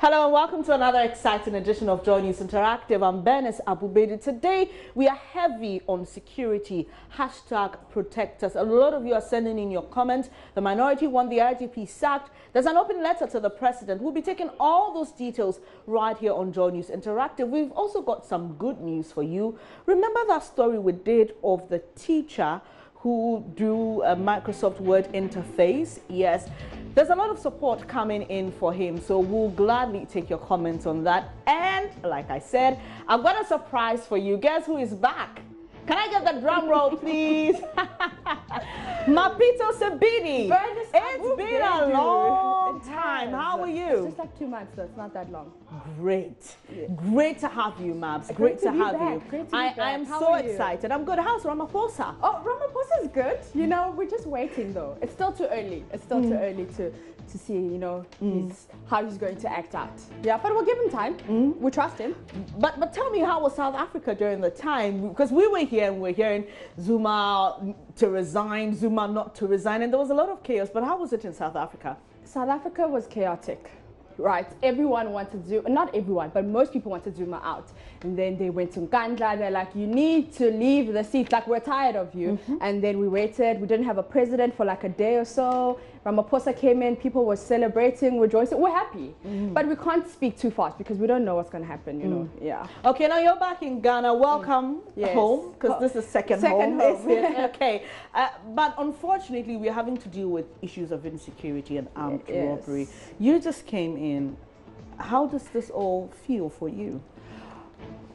Hello and welcome to another exciting edition of Joy News Interactive. I'm Bernice Abubedi. Today we are heavy on security. Hashtag protect us. A lot of you are sending in your comments. The minority want the IGP sacked. There's an open letter to the president. We'll be taking all those details right here on Joy News Interactive. We've also got some good news for you. Remember that story we did of the teacher who drew a Microsoft Word interface? Yes. There's a lot of support coming in for him, so we'll gladly take your comments on that. And like I said, I've got a surprise for you. Guess who is back? Can I get the drum roll, please? Mapito Sabini. It's been a long time. How are you? It's just like 2 months, so it's not that long. Great. Yeah. Great to have you, Mabs. Great to have you. I am so excited. I'm good. How's Ramaphosa? Oh, Ramaphosa is good. You know, we're just waiting though. It's still too early. It's still too early to see, you know, how he's going to act out. Yeah, but we'll give him time. We trust him. But tell me, how was South Africa during the time? Because we were here and we're hearing Zuma to resign, Zuma not to resign, and there was a lot of chaos. But how was it in South Africa? South Africa was chaotic. Right, everyone wanted Zuma, not everyone, but most people wanted Zuma out. And then they went to Nkandla, they're like, you need to leave the seat, like we're tired of you. And then we waited, we didn't have a president for like a day or so. Ramaphosa came in, people were celebrating, rejoicing, we're happy. But we can't speak too fast because we don't know what's going to happen, you know. Yeah. Okay, now you're back in Ghana. Welcome home, because this is second home. Okay. But unfortunately, we're having to deal with issues of insecurity and armed robbery. You just came in. How does this all feel for you?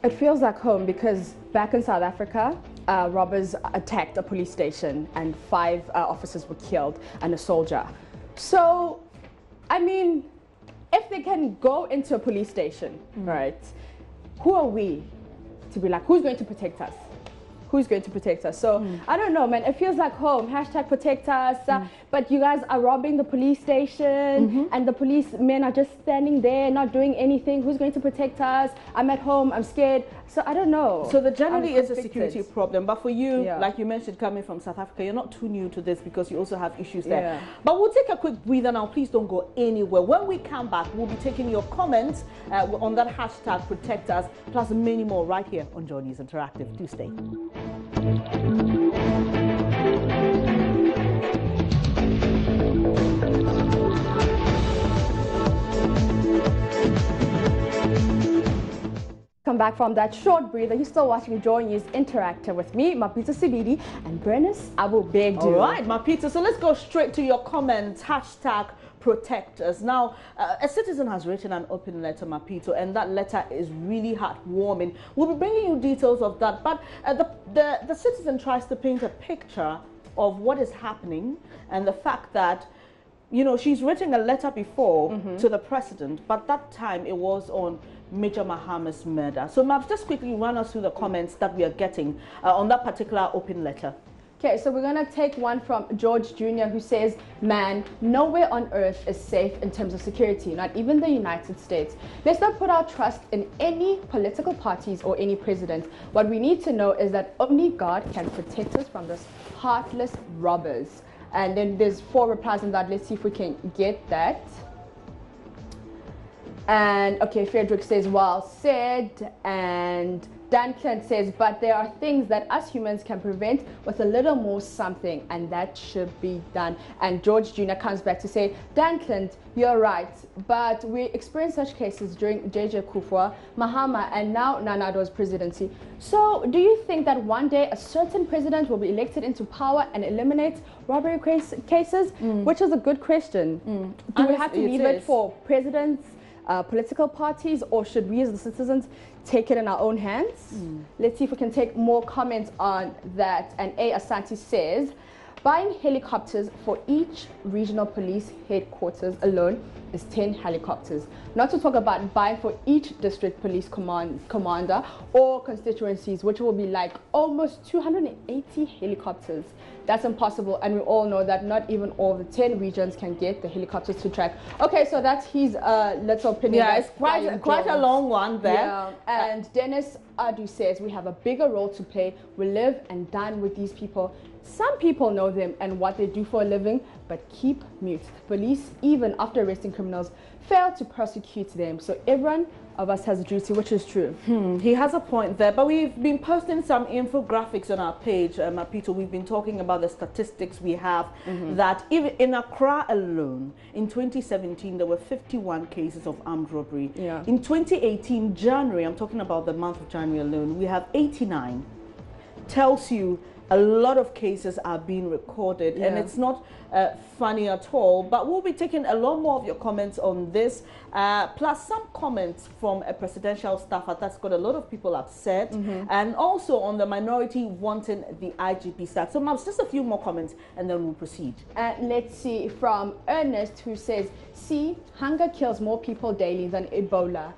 It feels like home because back in South Africa, robbers attacked a police station and 5 officers were killed and a soldier. So, I mean, if they can go into a police station, right, who are we to be like, who's going to protect us? Who's going to protect us? So I don't know, man. It feels like home. Hashtag protect us. But you guys are robbing the police station and the policemen are just standing there, not doing anything. Who's going to protect us? I'm at home. I'm scared. So I don't know. So there generally is a security problem. But for you, like you mentioned, coming from South Africa, you're not too new to this because you also have issues there. But we'll take a quick breather now. Please don't go anywhere. When we come back, we'll be taking your comments on that hashtag protect us, plus many more right here on Joy News Interactive. Do stay. Come back from that short breather. You're still watching Joy News Interactive with me, Mapito Sabini, and Bernice Abubedi. All right, Mapito. So let's go straight to your comments. Hashtag protect us. Now, a citizen has written an open letter, Mapito, and that letter is really heartwarming. We'll be bringing you details of that, but the citizen tries to paint a picture of what is happening and the fact that, you know, she's written a letter before to the president, but that time it was on Major Mahama's murder. So, Mabs, just quickly run us through the comments that we are getting on that particular open letter. Okay, so we're going to take one from George Jr. who says, man, nowhere on earth is safe in terms of security, not even the United States. Let's not put our trust in any political parties or any president. What we need to know is that only God can protect us from those heartless robbers. And then there's 4 replies on that. Let's see if we can get that. And okay, Frederick says, well said. And Dan Clint says, but there are things that us humans can prevent with a little more something, and that should be done. And George Jr. comes back to say, Dan Clint, you're right, but we experienced such cases during J.J. Kufwa, Mahama, and now Nana Addo's presidency. So do you think that one day a certain president will be elected into power and eliminate robbery cases? Which is a good question. Do we have to leave it for presidents, political parties, or should we as the citizens take it in our own hands? Let's see if we can take more comments on that. And A. Asante says, buying helicopters for each regional police headquarters alone is 10 helicopters. Not to talk about buying for each district police commander or constituencies, which will be like almost 280 helicopters. That's impossible, and we all know that not even all the 10 regions can get the helicopters to track. Okay, so that's his little opinion. Yeah, it's quite a long one there. Yeah. And Dennis Adu says, we have a bigger role to play. We live and dine with these people. Some people know them and what they do for a living, but keep mute. Police, even after arresting criminals, fail to prosecute them. So everyone of us has a duty, which is true. He has a point there, but we've been posting some infographics on our page, Mapito. We've been talking about the statistics we have that even in Accra alone, in 2017, there were 51 cases of armed robbery. Yeah. In 2018, January, I'm talking about the month of January alone, we have 89. Tells you a lot of cases are being recorded, and it's not funny at all. But we'll be taking a lot more of your comments on this, plus some comments from a presidential staffer that's got a lot of people upset, and also on the minority wanting the IGP sacked. So, Mams, just a few more comments, and then we'll proceed. Let's see, from Ernest, who says, see, hunger kills more people daily than Ebola.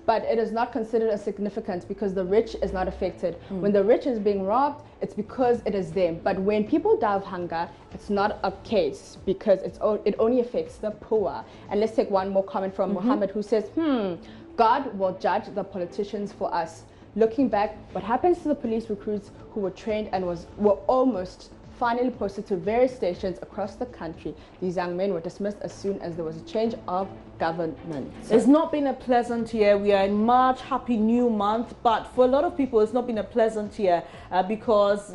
But it is not considered as significant because the rich is not affected. When the rich is being robbed, it's because it is them. But when people die of hunger, it's not a case because it only affects the poor. And let's take one more comment from Mohammed, who says, God will judge the politicians for us. Looking back, what happens to the police recruits who were trained and were almost finally posted to various stations across the country? These young men were dismissed as soon as there was a change of government. It's not been a pleasant year. We are in March, happy new month, but for a lot of people it's not been a pleasant year because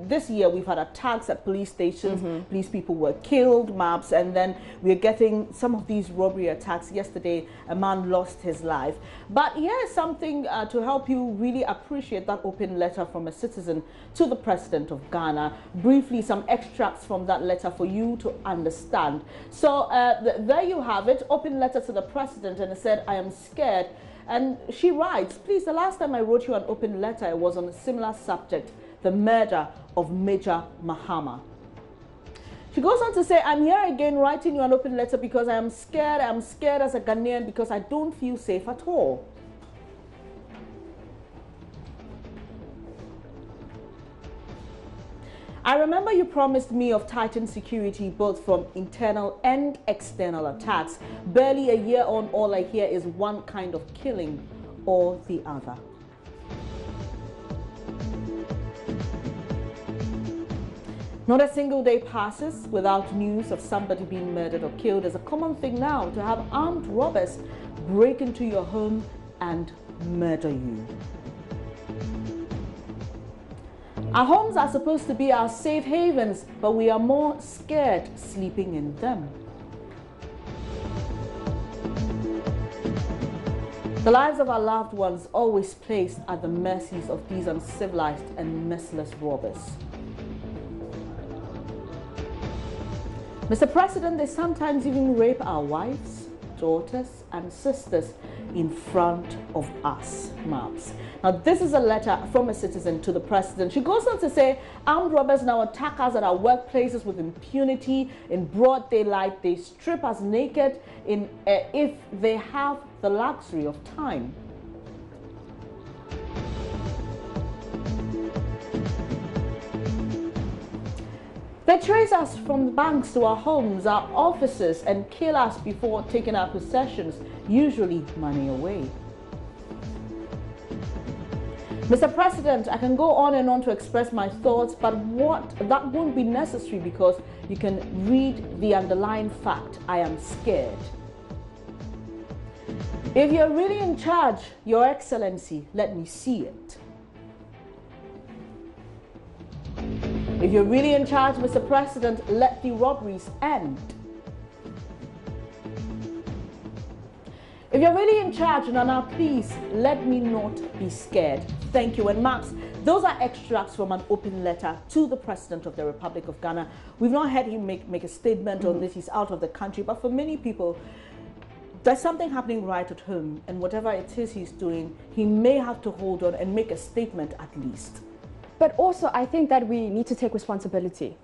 this year we've had attacks at police stations, police people were killed, maps, and then we're getting some of these robbery attacks. Yesterday a man lost his life. But here's something to help you really appreciate that open letter from a citizen to the President of Ghana. Briefly, some extracts from that letter for you to understand. So there you have it, open letter to the President, and it said, I am scared. And she writes, please, the last time I wrote you an open letter, it was on a similar subject, the murder of Major Mahama. She goes on to say, I'm here again writing you an open letter because I am scared. I'm scared as a Ghanaian because I don't feel safe at all. I remember you promised me of tightened security both from internal and external attacks. Barely a year on, all I hear is one kind of killing or the other. Not a single day passes without news of somebody being murdered or killed. It's a common thing now to have armed robbers break into your home and murder you. Our homes are supposed to be our safe havens, but we are more scared sleeping in them. The lives of our loved ones always placed at the mercies of these uncivilized and merciless robbers. Mr. President, they sometimes even rape our wives, daughters, and sisters in front of us, Maps. Now, this is a letter from a citizen to the President. She goes on to say, armed robbers now attack us at our workplaces with impunity in broad daylight. They strip us naked if they have the luxury of time. They trace us from the banks to our homes, our offices, and kill us before taking our possessions, usually money away. Mr. President, I can go on and on to express my thoughts, but that won't be necessary because you can read the underlying fact. I am scared. If you're really in charge, Your Excellency, let me see it. If you're really in charge, Mr. President, let the robberies end. If you're really in charge, Nana, please let me not be scared. Thank you. And Max, those are extracts from an open letter to the President of the Republic of Ghana. We've not heard him make a statement on this. He's out of the country. But for many people, there's something happening right at home. And whatever it is he's doing, he may have to hold on and make a statement at least. But also, I think that we need to take responsibility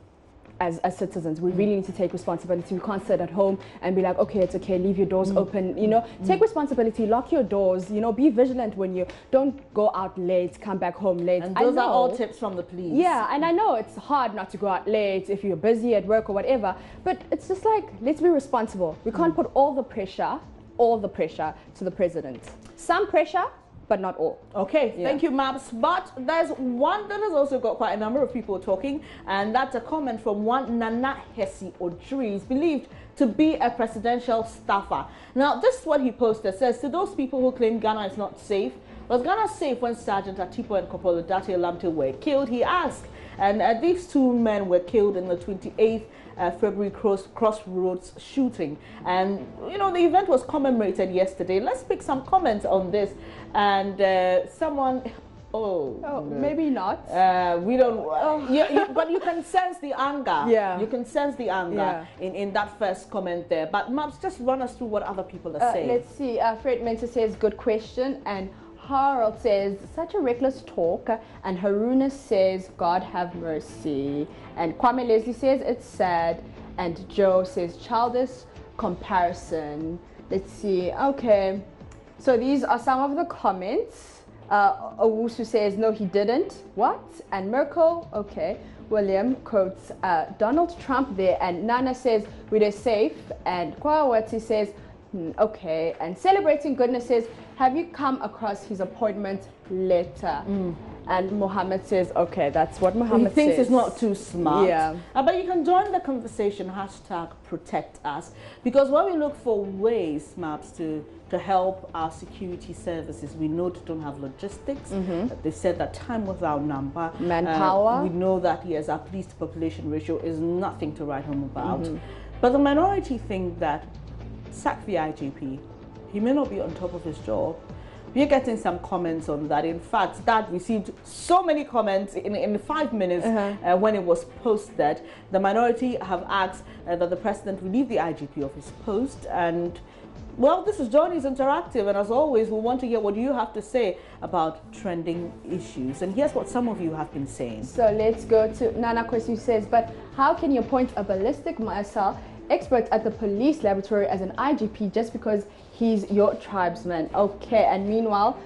as citizens. We really need to take responsibility. We can't sit at home and be like, okay, it's okay, leave your doors open. You know, take responsibility, lock your doors, you know, be vigilant when you don't go out late, come back home late. And those are all tips from the police. Yeah, and I know it's hard not to go out late if you're busy at work or whatever, but it's just like, let's be responsible. We can't put all the pressure to the president. Some pressure, but not all. Okay, thank you, Maps. But there's one that has also got quite a number of people talking, and that's a comment from one Nana Hesi Ojiri, is believed to be a presidential staffer. Now, this is what he posted. Says, to those people who claim Ghana is not safe, was Ghana safe when Sergeant Atipo and Corporal Date Lamte were killed? He asked. And these two men were killed in the 28th February Crossroads shooting. And, you know, the event was commemorated yesterday. Let's pick some comments on this. And someone... Oh, no. Maybe not. We don't... but you can sense the anger. Yeah. You can sense the anger in that first comment there. But, Maps, just run us through what other people are saying. Let's see. Fred Mentor says, good question. And Harold says, such a reckless talk. And Haruna says, God have mercy. And Kwame Leslie says, it's sad. And Joe says, childish comparison. Let's see. Okay. So these are some of the comments. Owusu says, no, he didn't. What? And Merkel, okay. William quotes Donald Trump there. And Nana says, we're safe. And Kwawati says, okay. And Celebrating Goodness says, have you come across his appointment letter? And Mohammed says, okay, that's what Mohammed says. He thinks it's not too smart. Yeah. But you can join the conversation, #ProtectUs, because when we look for ways, Maps, to help our security services, we know they don't have logistics. They said that time without number. Manpower. We know that, yes, our police to population ratio is nothing to write home about. But the minority think that sack the IGP. He may not be on top of his job. We're getting some comments on that. In fact, that received so many comments in 5 minutes when it was posted. The minority have asked that the president relieve the IGP of his post. And, well, this is Johnny's Interactive. And as always, we want to hear what you have to say about trending issues. And here's what some of you have been saying. So let's go to Nana Kwesi, who says, but how can you appoint a ballistic missile expert at the police laboratory as an IGP just because he's your tribesman? Okay, and meanwhile,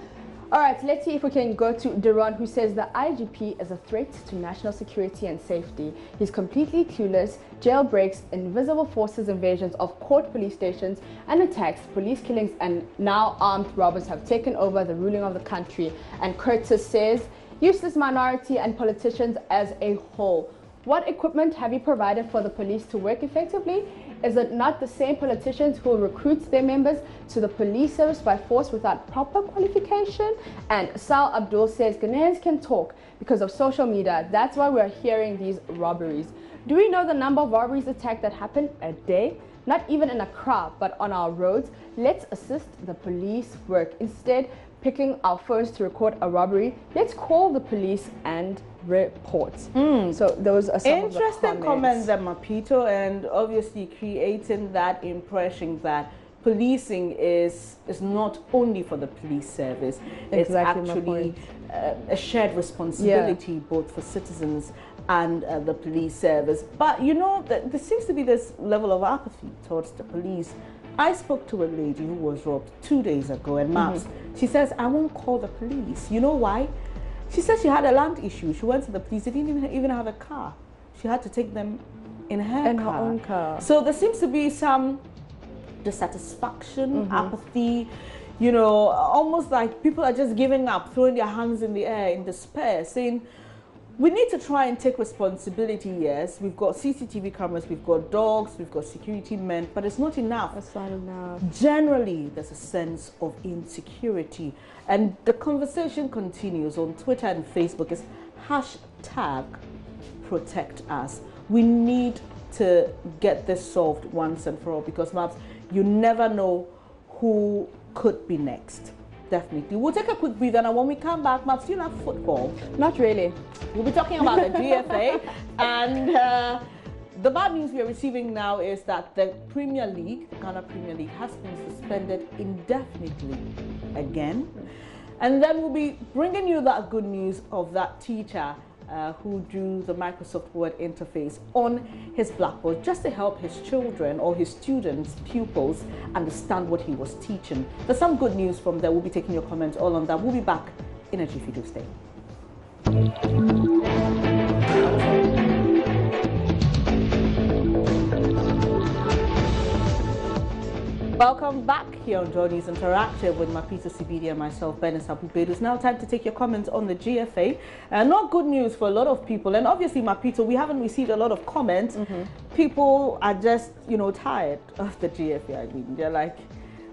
all right, let's see if we can go to Duran, who says the IGP is a threat to national security and safety. He's completely clueless, jailbreaks, invisible forces invasions of court police stations and attacks, police killings, and now armed robbers have taken over the ruling of the country. And Curtis says, useless minority and politicians as a whole. What equipment have you provided for the police to work effectively? Is it not the same politicians who recruit their members to the police service by force without proper qualification? And Sal Abdul says, Ghanaians can talk because of social media. That's why we're hearing these robberies. Do we know the number of robberies attacked that happen a day? Not even in Accra, but on our roads. Let's assist the police work. Instead, picking our phones to record a robbery, let's call the police and report. So those are some interesting of the comments there, Mapito, and obviously creating that impression that policing is not only for the police service. It's actually a shared responsibility both for citizens and the police service. But you know, there seems to be this level of apathy towards the police. I spoke to a lady who was robbed 2 days ago, and Maps, she says, I won't call the police. You know why? She said she had a land issue. She went to the police. They didn't even have a car. She had to take them in her own car. So there seems to be some dissatisfaction, apathy, you know, almost like people are just giving up, throwing their hands in the air in despair, saying, we need to try and take responsibility, yes. We've got CCTV cameras, we've got dogs, we've got security men, but it's not enough. It's not enough. Generally, there's a sense of insecurity. And the conversation continues on Twitter and Facebook. It's #ProtectUs. We need to get this solved once and for all, because, Maps, you never know who could be next. Definitely. We'll take a quick breather, and when we come back, Maps, do you have football? Not really. We'll be talking about the GFA, and the bad news we are receiving now is that the Premier League, the Ghana Premier League, has been suspended indefinitely again. And then we'll be bringing you that good news of that teacher who drew the Microsoft Word interface on his blackboard just to help his children or his students, pupils, understand what he was teaching. There's some good news from there. We'll be taking your comments all on that. We'll be back in a jiffy if you do stay. Welcome back here on Joy News Interactive with Mapito Sibidi and myself, Benis Abubedu. It's now time to take your comments on the GFA. Not good news for a lot of people. And obviously, Mapito, we haven't received a lot of comments. People are just, tired of the GFA. I mean, they're like,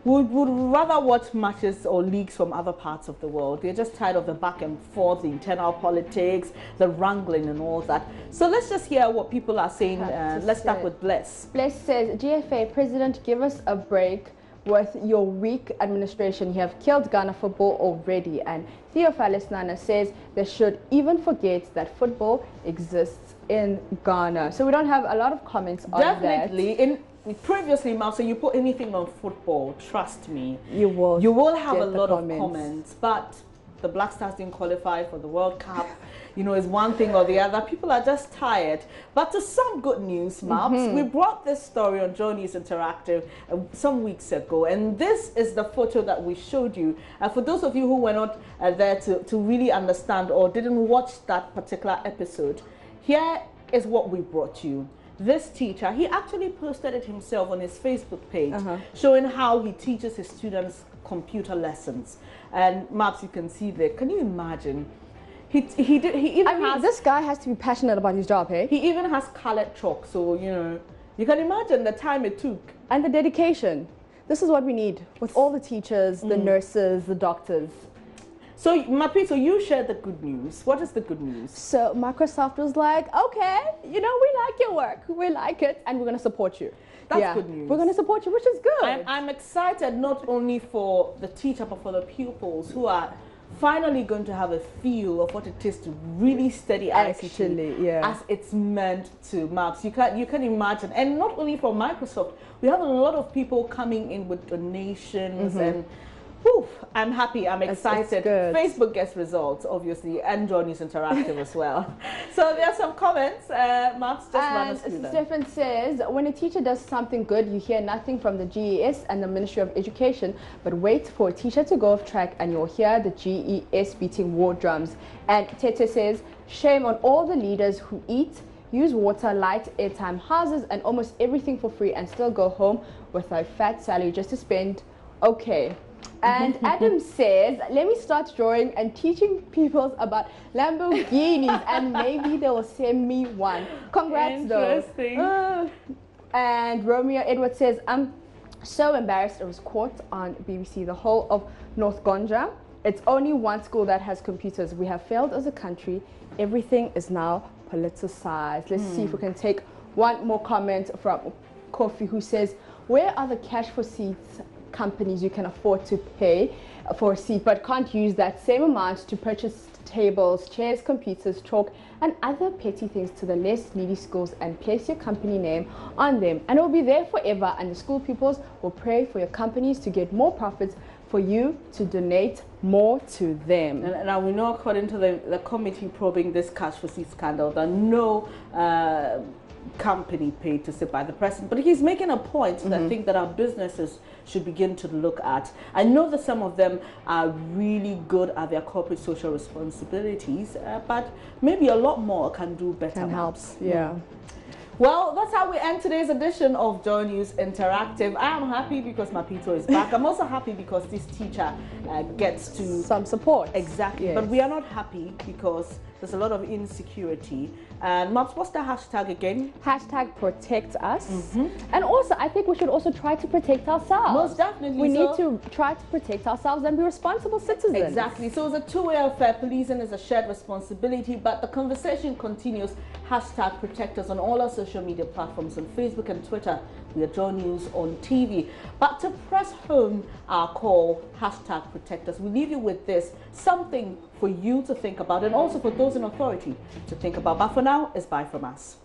would rather watch matches or leagues from other parts of the world. They're just tired of the back and forth, the internal politics, the wrangling and all that. So let's just hear what people are saying. Let's start with Bless. Bless says, GFA President, give us a break with your weak administration. You have killed Ghana football already. And Theophilus Nana says they should even forget that football exists in Ghana. So we don't have a lot of comments on that. Definitely. Previously, Mal, so you put anything on football, trust me, you will have a lot of comments. But the Black Stars didn't qualify for the World Cup. It's one thing or the other. People are just tired. But to some good news, Maps, we brought this story on Joy News Interactive some weeks ago, and this is the photo that we showed you. For those of you who were not there to really understand or didn't watch that particular episode, here is what we brought you. This teacher, he actually posted it himself on his Facebook page, showing how he teaches his students computer lessons. And Maps, you can see there. Can you imagine? He even has, this guy has to be passionate about his job, hey? He even has colored chalk, so you can imagine the time it took and the dedication. This is what we need with all the teachers, the nurses, the doctors. So, Mapito, you shared the good news. What is the good news? So, Microsoft was like, okay, we like your work. We like it, and we're going to support you. That's good news. We're going to support you, which is good. I'm excited not only for the teacher, but for the pupils who are finally going to have a feel of what it is to really study ICT as it's meant to. Maps, you can imagine. And not only from Microsoft, we have a lot of people coming in with donations and I'm happy, I'm excited. Facebook gets results, obviously, and Joy News Interactive as well. So there are some comments. Maps, just run us through them. Stephen says, when a teacher does something good, you hear nothing from the GES and the Ministry of Education, but wait for a teacher to go off track and you'll hear the GES beating war drums. And Tete says, shame on all the leaders who eat, use water, light, airtime, houses, and almost everything for free and still go home with a fat salary just to spend. Okay. And Adam says, let me start drawing and teaching people about Lamborghinis and maybe they will send me one. Congrats though. And Romeo Edward says, I'm so embarrassed. It was caught on BBC, the whole of North Gonja. It's only one school that has computers. We have failed as a country. Everything is now politicized. Let's see if we can take one more comment from Kofi, who says, where are the cash for seats companies you can afford to pay for a seat but can't use that same amount to purchase tables, chairs, computers, chalk and other petty things to the less needy schools and place your company name on them, and it will be there forever, and the school pupils will pray for your companies to get more profits for you to donate more to them. And now we know, according to the committee probing this cash for seat scandal, that no company paid to sit by the president, but he's making a point that I think that our businesses should begin to look at. I know that some of them are really good at their corporate social responsibilities, but maybe a lot more can do better. Can help, yeah. Well, that's how we end today's edition of Joy News Interactive. I am happy because Mapito is back. I'm also happy because this teacher gets to some support. Exactly. Yes. But we are not happy because there's a lot of insecurity. And Maps, what's the hashtag again? Hashtag protect us. And also, I think we should also try to protect ourselves. Most definitely. We need to try to protect ourselves and be responsible citizens. Exactly. So it's a two-way affair. Policing is a shared responsibility, but the conversation continues. Hashtag protect us on all our social media platforms on Facebook and Twitter. We are Joy News on TV. But to press home our call, hashtag protect us, we leave you with this, something for you to think about and also for those in authority to think about. But for now, it's bye from us.